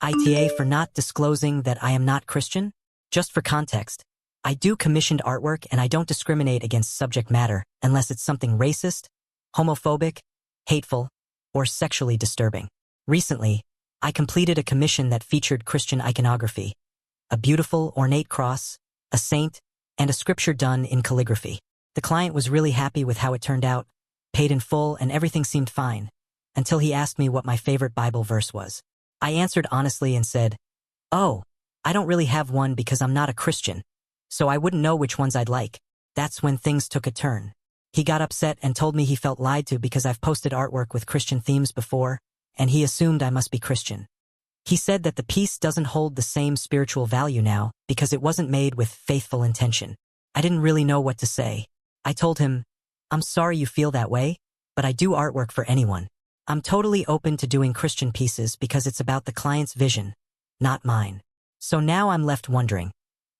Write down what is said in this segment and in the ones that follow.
ITA for not disclosing that I am not Christian? Just for context, I do commissioned artwork and I don't discriminate against subject matter unless it's something racist, homophobic, hateful, or sexually disturbing. Recently, I completed a commission that featured Christian iconography, a beautiful, ornate cross, a saint, and a scripture done in calligraphy. The client was really happy with how it turned out, paid in full, and everything seemed fine, until he asked me what my favorite Bible verse was. I answered honestly and said, "Oh, I don't really have one because I'm not a Christian, so I wouldn't know which ones I'd like." That's when things took a turn. He got upset and told me he felt lied to because I've posted artwork with Christian themes before, and he assumed I must be Christian. He said that the piece doesn't hold the same spiritual value now because it wasn't made with faithful intention. I didn't really know what to say. I told him, "I'm sorry you feel that way, but I do artwork for anyone. I'm totally open to doing Christian pieces because it's about the client's vision, not mine." So now I'm left wondering,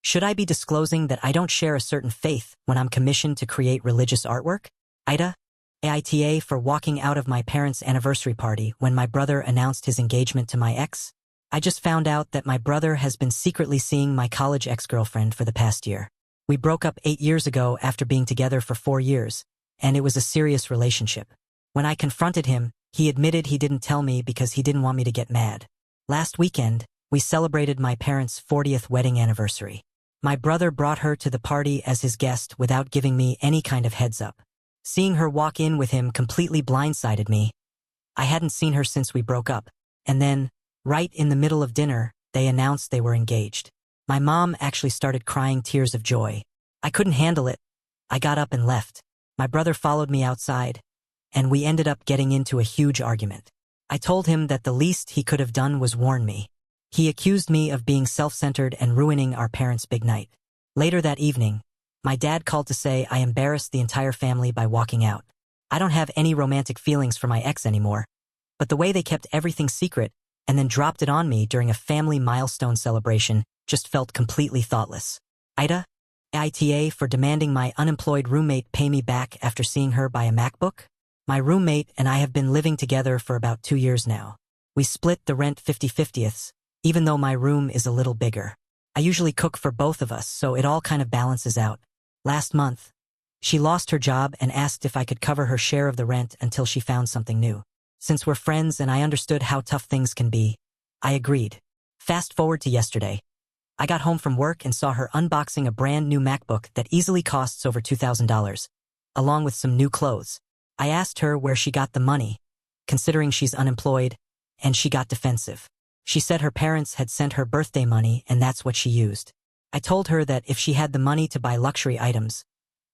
should I be disclosing that I don't share a certain faith when I'm commissioned to create religious artwork? AITA for walking out of my parents' anniversary party when my brother announced his engagement to my ex. I just found out that my brother has been secretly seeing my college ex-girlfriend for the past year. We broke up 8 years ago after being together for 4 years, and it was a serious relationship. When I confronted him, he admitted he didn't tell me because he didn't want me to get mad. Last weekend, we celebrated my parents' 40th wedding anniversary. My brother brought her to the party as his guest without giving me any kind of heads up. Seeing her walk in with him completely blindsided me. I hadn't seen her since we broke up, and then, right in the middle of dinner, they announced they were engaged. My mom actually started crying tears of joy. I couldn't handle it. I got up and left. My brother followed me outside, and we ended up getting into a huge argument. I told him that the least he could have done was warn me. He accused me of being self-centered and ruining our parents' big night. Later that evening, my dad called to say I embarrassed the entire family by walking out. I don't have any romantic feelings for my ex anymore, but the way they kept everything secret and then dropped it on me during a family milestone celebration just felt completely thoughtless. AITA for demanding my unemployed roommate pay me back after seeing her buy a MacBook. My roommate and I have been living together for about 2 years now. We split the rent 50/50ths, even though my room is a little bigger. I usually cook for both of us, so it all kind of balances out. Last month, she lost her job and asked if I could cover her share of the rent until she found something new. Since we're friends and I understood how tough things can be, I agreed. Fast forward to yesterday. I got home from work and saw her unboxing a brand new MacBook that easily costs over $2,000, along with some new clothes. I asked her where she got the money, considering she's unemployed, and she got defensive. She said her parents had sent her birthday money and that's what she used. I told her that if she had the money to buy luxury items,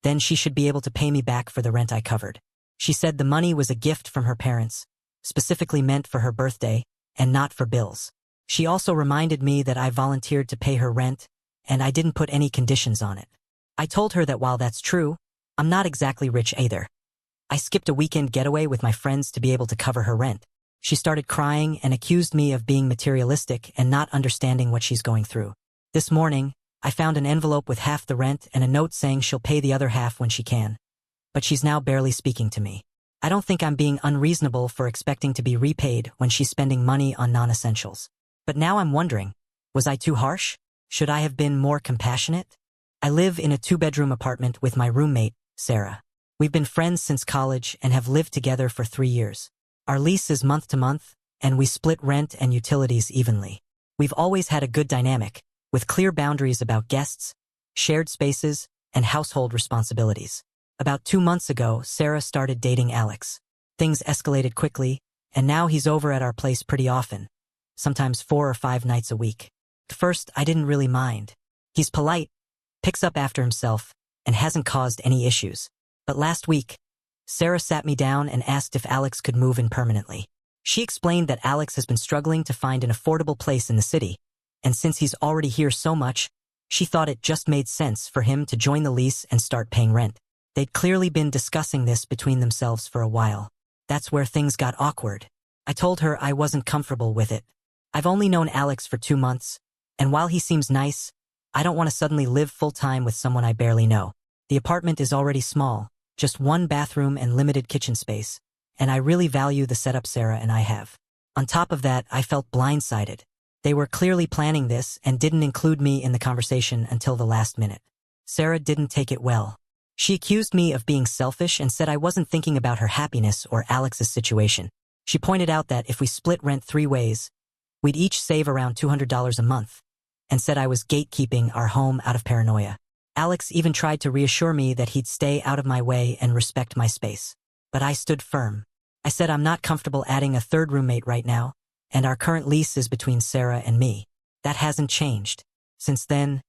then she should be able to pay me back for the rent I covered. She said the money was a gift from her parents, specifically meant for her birthday, and not for bills. She also reminded me that I volunteered to pay her rent, and I didn't put any conditions on it. I told her that while that's true, I'm not exactly rich either. I skipped a weekend getaway with my friends to be able to cover her rent. She started crying and accused me of being materialistic and not understanding what she's going through. This morning, I found an envelope with half the rent and a note saying she'll pay the other half when she can. But she's now barely speaking to me. I don't think I'm being unreasonable for expecting to be repaid when she's spending money on non-essentials. But now I'm wondering, was I too harsh? Should I have been more compassionate? I live in a 2-bedroom apartment with my roommate, Sarah. We've been friends since college and have lived together for 3 years. Our lease is month to month, and we split rent and utilities evenly. We've always had a good dynamic, with clear boundaries about guests, shared spaces, and household responsibilities. About 2 months ago, Sarah started dating Alex. Things escalated quickly, and now he's over at our place pretty often, sometimes 4 or 5 nights a week. At first, I didn't really mind. He's polite, picks up after himself, and hasn't caused any issues. But last week, Sarah sat me down and asked if Alex could move in permanently. She explained that Alex has been struggling to find an affordable place in the city, and since he's already here so much, she thought it just made sense for him to join the lease and start paying rent. They'd clearly been discussing this between themselves for a while. That's where things got awkward. I told her I wasn't comfortable with it. I've only known Alex for 2 months, and while he seems nice, I don't want to suddenly live full-time with someone I barely know. The apartment is already small, just 1 bathroom and limited kitchen space, and I really value the setup Sarah and I have. On top of that, I felt blindsided. They were clearly planning this and didn't include me in the conversation until the last minute. Sarah didn't take it well. She accused me of being selfish and said I wasn't thinking about her happiness or Alex's situation. She pointed out that if we split rent 3 ways, we'd each save around $200 a month, and said I was gatekeeping our home out of paranoia. Alex even tried to reassure me that he'd stay out of my way and respect my space. But I stood firm. I said I'm not comfortable adding a 3rd roommate right now, and our current lease is between Sarah and me. That hasn't changed. Since then,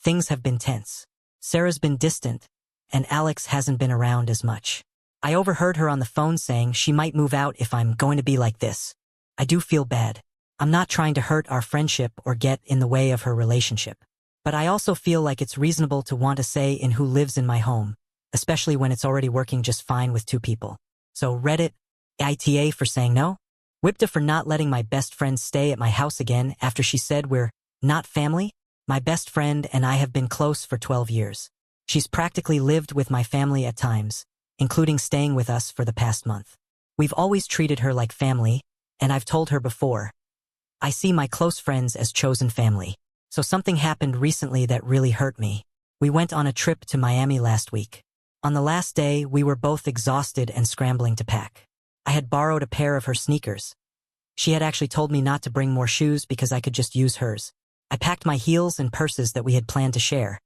things have been tense. Sarah's been distant, and Alex hasn't been around as much. I overheard her on the phone saying she might move out if I'm going to be like this. I do feel bad. I'm not trying to hurt our friendship or get in the way of her relationship. But I also feel like it's reasonable to want a say in who lives in my home, especially when it's already working just fine with 2 people. So Reddit AITA for saying no? WIPTA for not letting my best friend stay at my house again after she said we're not family? My best friend and I have been close for 12 years. She's practically lived with my family at times, including staying with us for the past month. We've always treated her like family, and I've told her before, I see my close friends as chosen family. So something happened recently that really hurt me. We went on a trip to Miami last week. On the last day, we were both exhausted and scrambling to pack. I had borrowed a pair of her sneakers. She had actually told me not to bring more shoes because I could just use hers. I packed my heels and purses that we had planned to share,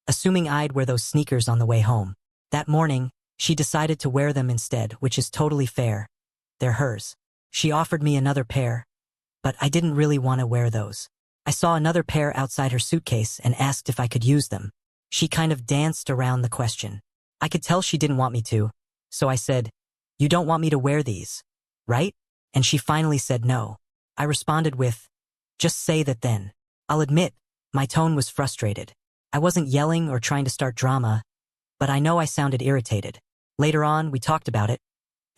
assuming I'd wear those sneakers on the way home. That morning, she decided to wear them instead, which is totally fair. They're hers. She offered me another pair, but I didn't really want to wear those. I saw another pair outside her suitcase and asked if I could use them. She kind of danced around the question. I could tell she didn't want me to, so I said, "You don't want me to wear these, right?" And she finally said no. I responded with, "Just say that then." I'll admit, my tone was frustrated. I wasn't yelling or trying to start drama, but I know I sounded irritated. Later on, we talked about it,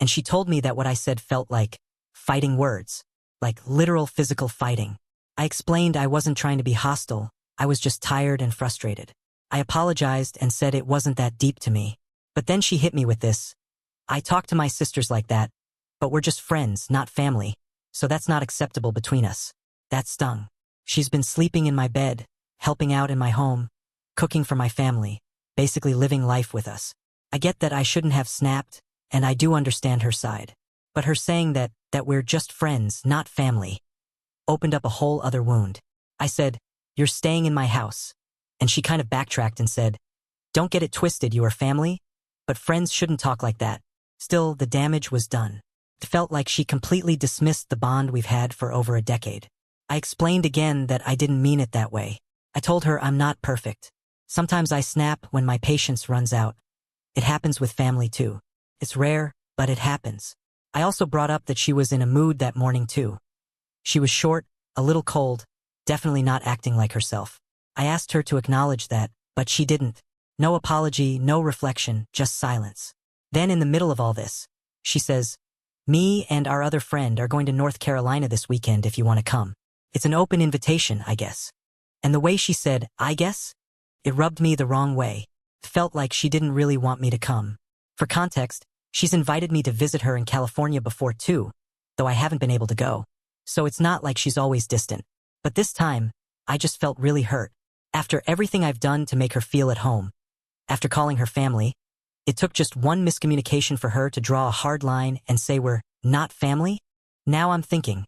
and she told me that what I said felt like fighting words, like literal physical fighting. I explained I wasn't trying to be hostile, I was just tired and frustrated. I apologized and said it wasn't that deep to me. But then she hit me with this. I talk to my sisters like that, but we're just friends, not family, so that's not acceptable between us. That stung. She's been sleeping in my bed, helping out in my home, cooking for my family, basically living life with us. I get that I shouldn't have snapped, and I do understand her side. But her saying that we're just friends, not family, opened up a whole other wound. I said, "You're staying in my house." And she kind of backtracked and said, "Don't get it twisted, you are family, but friends shouldn't talk like that." Still, the damage was done. It felt like she completely dismissed the bond we've had for over a decade. I explained again that I didn't mean it that way. I told her I'm not perfect. Sometimes I snap when my patience runs out. It happens with family too. It's rare, but it happens. I also brought up that she was in a mood that morning too. She was short, a little cold, definitely not acting like herself. I asked her to acknowledge that, but she didn't. No apology, no reflection, just silence. Then in the middle of all this, she says, "Me and our other friend are going to North Carolina this weekend if you want to come. It's an open invitation, I guess." And the way she said, "I guess," it rubbed me the wrong way. It felt like she didn't really want me to come. For context, she's invited me to visit her in California before too, though I haven't been able to go. So it's not like she's always distant. But this time, I just felt really hurt. After everything I've done to make her feel at home, after calling her family, it took just one miscommunication for her to draw a hard line and say we're not family? Now I'm thinking,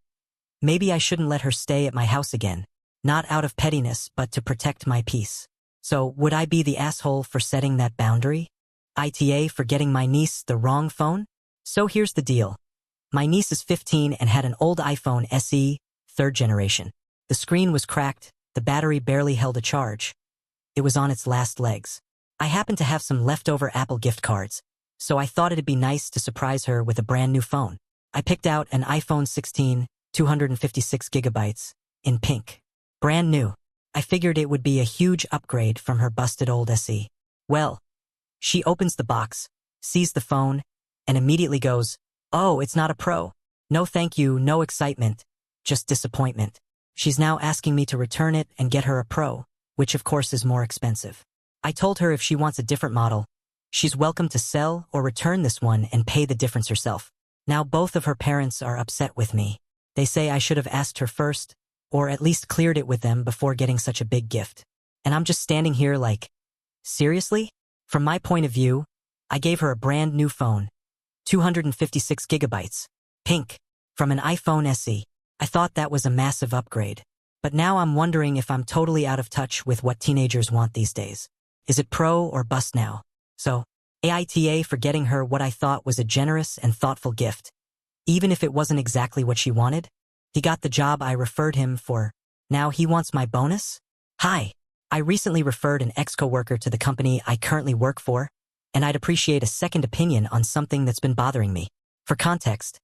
maybe I shouldn't let her stay at my house again, not out of pettiness, but to protect my peace. So would I be the asshole for setting that boundary? ITA for getting my niece the wrong phone? So here's the deal. My niece is 15 and had an old iPhone SE, 3rd generation. The screen was cracked, the battery barely held a charge. It was on its last legs. I happened to have some leftover Apple gift cards, so I thought it'd be nice to surprise her with a brand new phone. I picked out an iPhone 16, 256 gigabytes, in pink. Brand new. I figured it would be a huge upgrade from her busted old SE. Well, she opens the box, sees the phone, and immediately goes, "Oh, it's not a Pro. No thank you, no excitement, just disappointment." She's now asking me to return it and get her a Pro, which of course is more expensive. I told her if she wants a different model, she's welcome to sell or return this one and pay the difference herself. Now both of her parents are upset with me. They say I should have asked her first, or at least cleared it with them before getting such a big gift. And I'm just standing here like, seriously? From my point of view, I gave her a brand new phone, 256 gigabytes, pink, from an iPhone SE. I thought that was a massive upgrade. But now I'm wondering if I'm totally out of touch with what teenagers want these days. Is it pro or bust now? So, AITA for getting her what I thought was a generous and thoughtful gift. Even if it wasn't exactly what she wanted, he got the job I referred him for. Now he wants my bonus? Hi, I recently referred an ex-coworker to the company I currently work for, and I'd appreciate a second opinion on something that's been bothering me. For context,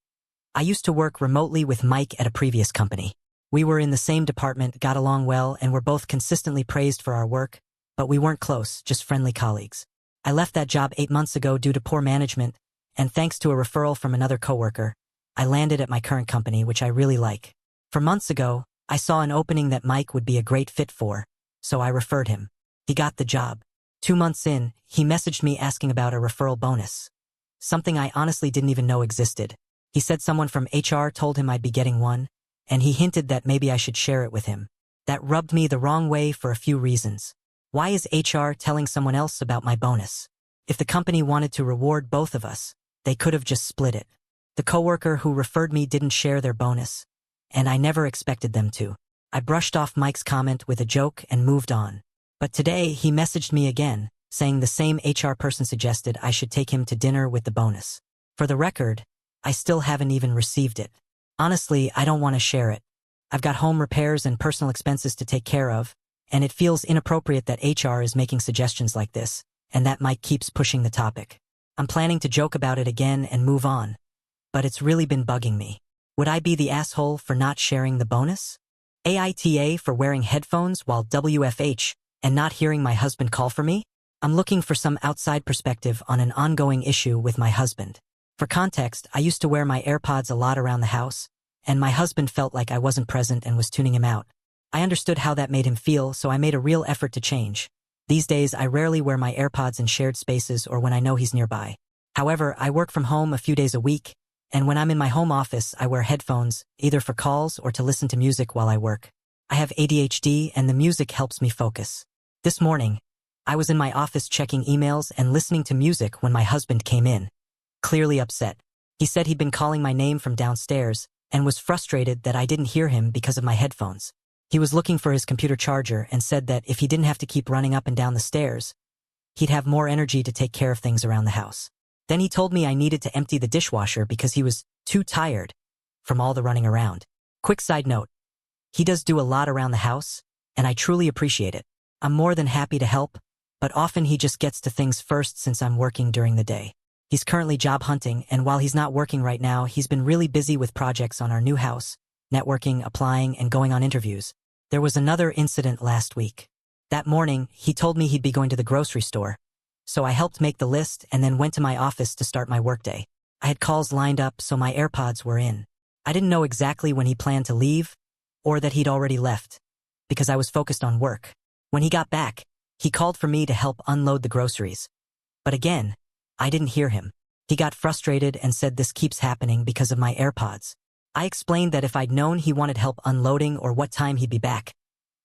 I used to work remotely with Mike at a previous company. We were in the same department, got along well, and were both consistently praised for our work, but we weren't close, just friendly colleagues. I left that job 8 months ago due to poor management, and thanks to a referral from another coworker, I landed at my current company, which I really like. For months ago, I saw an opening that Mike would be a great fit for, so I referred him. He got the job. 2 months in, he messaged me asking about a referral bonus. Something I honestly didn't even know existed. He said someone from HR told him I'd be getting one, and he hinted that maybe I should share it with him. That rubbed me the wrong way for a few reasons. Why is HR telling someone else about my bonus? If the company wanted to reward both of us, they could have just split it. The coworker who referred me didn't share their bonus, and I never expected them to. I brushed off Mike's comment with a joke and moved on. But today, he messaged me again, saying the same HR person suggested I should take him to dinner with the bonus. For the record, I still haven't even received it. Honestly, I don't want to share it. I've got home repairs and personal expenses to take care of, and it feels inappropriate that HR is making suggestions like this, and that Mike keeps pushing the topic. I'm planning to joke about it again and move on, but it's really been bugging me. Would I be the asshole for not sharing the bonus? AITA for wearing headphones while WFH and not hearing my husband call for me? I'm looking for some outside perspective on an ongoing issue with my husband. For context, I used to wear my AirPods a lot around the house, and my husband felt like I wasn't present and was tuning him out. I understood how that made him feel, so I made a real effort to change. These days, I rarely wear my AirPods in shared spaces or when I know he's nearby. However, I work from home a few days a week, and when I'm in my home office, I wear headphones, either for calls or to listen to music while I work. I have ADHD, and the music helps me focus. This morning, I was in my office checking emails and listening to music when my husband came in, clearly upset. He said he'd been calling my name from downstairs and was frustrated that I didn't hear him because of my headphones. He was looking for his computer charger and said that if he didn't have to keep running up and down the stairs, he'd have more energy to take care of things around the house. Then he told me I needed to empty the dishwasher because he was too tired from all the running around. Quick side note, he does do a lot around the house, and I truly appreciate it. I'm more than happy to help, but often he just gets to things first since I'm working during the day. He's currently job hunting, and while he's not working right now, he's been really busy with projects on our new house, networking, applying, and going on interviews. There was another incident last week. That morning, he told me he'd be going to the grocery store, so I helped make the list and then went to my office to start my workday. I had calls lined up, so my AirPods were in. I didn't know exactly when he planned to leave, or that he'd already left, because I was focused on work. When he got back, he called for me to help unload the groceries. But again, I didn't hear him. He got frustrated and said this keeps happening because of my AirPods. I explained that if I'd known he wanted help unloading or what time he'd be back,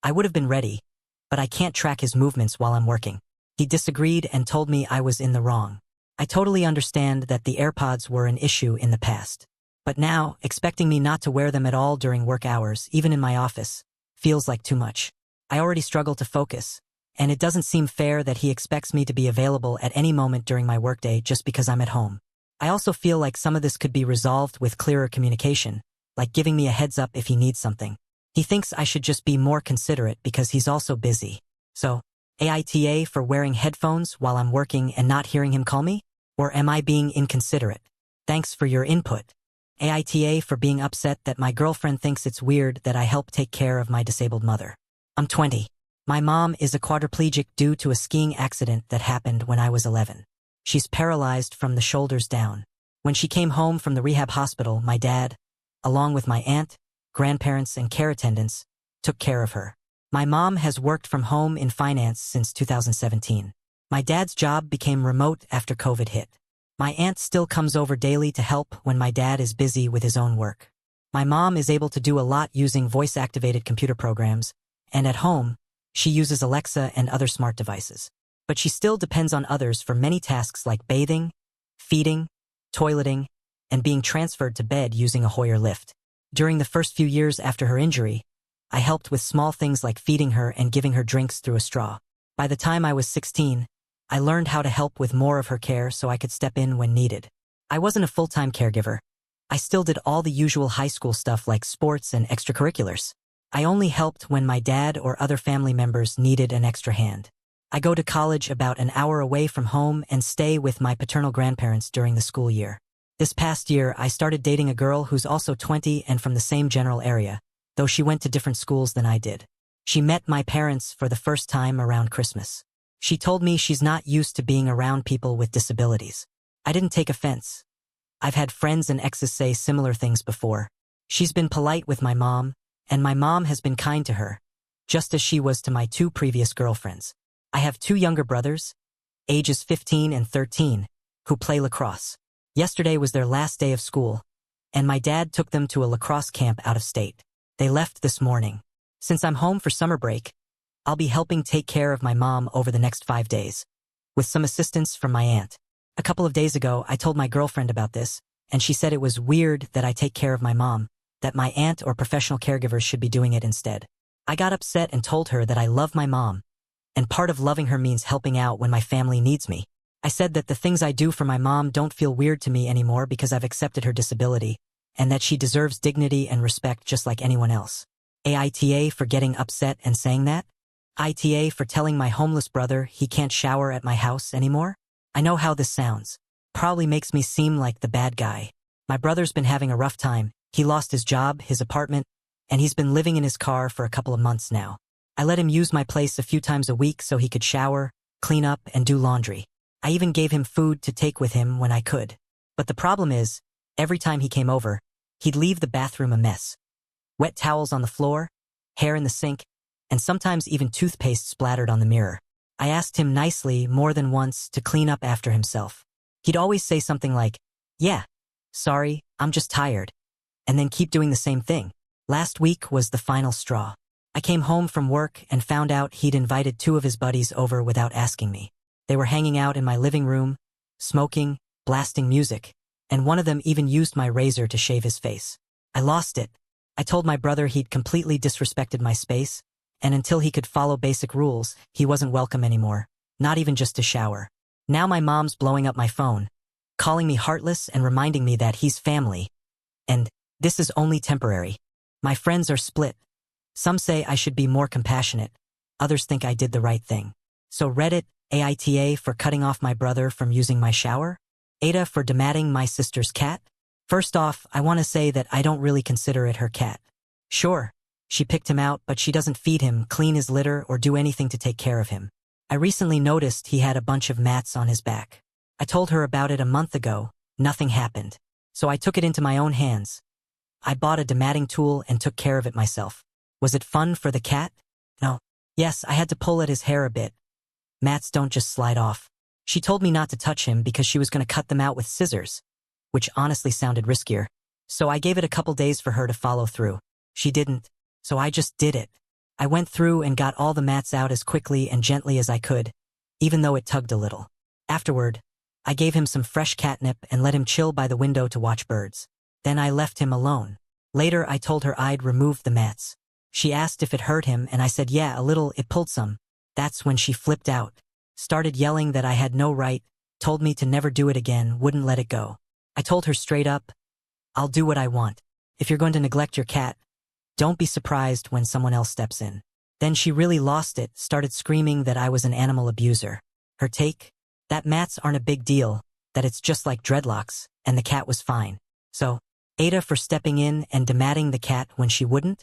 I would have been ready, but I can't track his movements while I'm working. He disagreed and told me I was in the wrong. I totally understand that the AirPods were an issue in the past. But now, expecting me not to wear them at all during work hours, even in my office, feels like too much. I already struggle to focus, and it doesn't seem fair that he expects me to be available at any moment during my workday just because I'm at home. I also feel like some of this could be resolved with clearer communication, like giving me a heads up if he needs something. He thinks I should just be more considerate because he's also busy. So, AITA for wearing headphones while I'm working and not hearing him call me? Or am I being inconsiderate? Thanks for your input. AITA for being upset that my girlfriend thinks it's weird that I help take care of my disabled mother. I'm 20. My mom is a quadriplegic due to a skiing accident that happened when I was 11. She's paralyzed from the shoulders down. When she came home from the rehab hospital, my dad, along with my aunt, grandparents, and care attendants, took care of her. My mom has worked from home in finance since 2017. My dad's job became remote after COVID hit. My aunt still comes over daily to help when my dad is busy with his own work. My mom is able to do a lot using voice-activated computer programs, and at home, she uses Alexa and other smart devices. But she still depends on others for many tasks like bathing, feeding, toileting, and being transferred to bed using a Hoyer lift. During the first few years after her injury, I helped with small things like feeding her and giving her drinks through a straw. By the time I was 16, I learned how to help with more of her care so I could step in when needed. I wasn't a full-time caregiver. I still did all the usual high school stuff like sports and extracurriculars. I only helped when my dad or other family members needed an extra hand. I go to college about an hour away from home and stay with my paternal grandparents during the school year. This past year, I started dating a girl who's also 20 and from the same general area, though she went to different schools than I did. She met my parents for the first time around Christmas. She told me she's not used to being around people with disabilities. I didn't take offense. I've had friends and exes say similar things before. She's been polite with my mom, and my mom has been kind to her, just as she was to my 2 previous girlfriends. I have 2 younger brothers, ages 15 and 13, who play lacrosse. Yesterday was their last day of school, and my dad took them to a lacrosse camp out of state. They left this morning. Since I'm home for summer break, I'll be helping take care of my mom over the next 5 days, with some assistance from my aunt. A couple of days ago, I told my girlfriend about this, and she said it was weird that I take care of my mom, that my aunt or professional caregivers should be doing it instead. I got upset and told her that I love my mom, and part of loving her means helping out when my family needs me. I said that the things I do for my mom don't feel weird to me anymore because I've accepted her disability, and that she deserves dignity and respect just like anyone else. AITA for getting upset and saying that? ITA for telling my homeless brother he can't shower at my house anymore? I know how this sounds. Probably makes me seem like the bad guy. My brother's been having a rough time. He lost his job, his apartment, and he's been living in his car for a couple of months now. I let him use my place a few times a week so he could shower, clean up, and do laundry. I even gave him food to take with him when I could. But the problem is, every time he came over, he'd leave the bathroom a mess. Wet towels on the floor, hair in the sink, and sometimes even toothpaste splattered on the mirror. I asked him nicely more than once to clean up after himself. He'd always say something like, "Yeah, sorry, I'm just tired," and then keep doing the same thing. Last week was the final straw. I came home from work and found out he'd invited 2 of his buddies over without asking me. They were hanging out in my living room, smoking, blasting music, and one of them even used my razor to shave his face. I lost it. I told my brother he'd completely disrespected my space, and until he could follow basic rules, he wasn't welcome anymore, not even just to shower. Now my mom's blowing up my phone, calling me heartless and reminding me that he's family. And this is only temporary. My friends are split. Some say I should be more compassionate. Others think I did the right thing. So Reddit AITA for cutting off my brother from using my shower? AITA for dematting my sister's cat? First off, I want to say that I don't really consider it her cat. Sure, she picked him out, but she doesn't feed him, clean his litter, or do anything to take care of him. I recently noticed he had a bunch of mats on his back. I told her about it a month ago. Nothing happened. So I took it into my own hands. I bought a dematting tool and took care of it myself. Was it fun for the cat? No. Yes, I had to pull at his hair a bit. Mats don't just slide off. She told me not to touch him because she was going to cut them out with scissors, which honestly sounded riskier. So I gave it a couple days for her to follow through. She didn't, so I just did it. I went through and got all the mats out as quickly and gently as I could, even though it tugged a little. Afterward, I gave him some fresh catnip and let him chill by the window to watch birds. Then I left him alone. Later, I told her I'd removed the mats. She asked if it hurt him, and I said, yeah, a little, it pulled some. That's when she flipped out, started yelling that I had no right, told me to never do it again, wouldn't let it go. I told her straight up, I'll do what I want. If you're going to neglect your cat, don't be surprised when someone else steps in. Then she really lost it, started screaming that I was an animal abuser. Her take? That mats aren't a big deal, that it's just like dreadlocks, and the cat was fine. So, AITA for stepping in and dematting the cat when she wouldn't?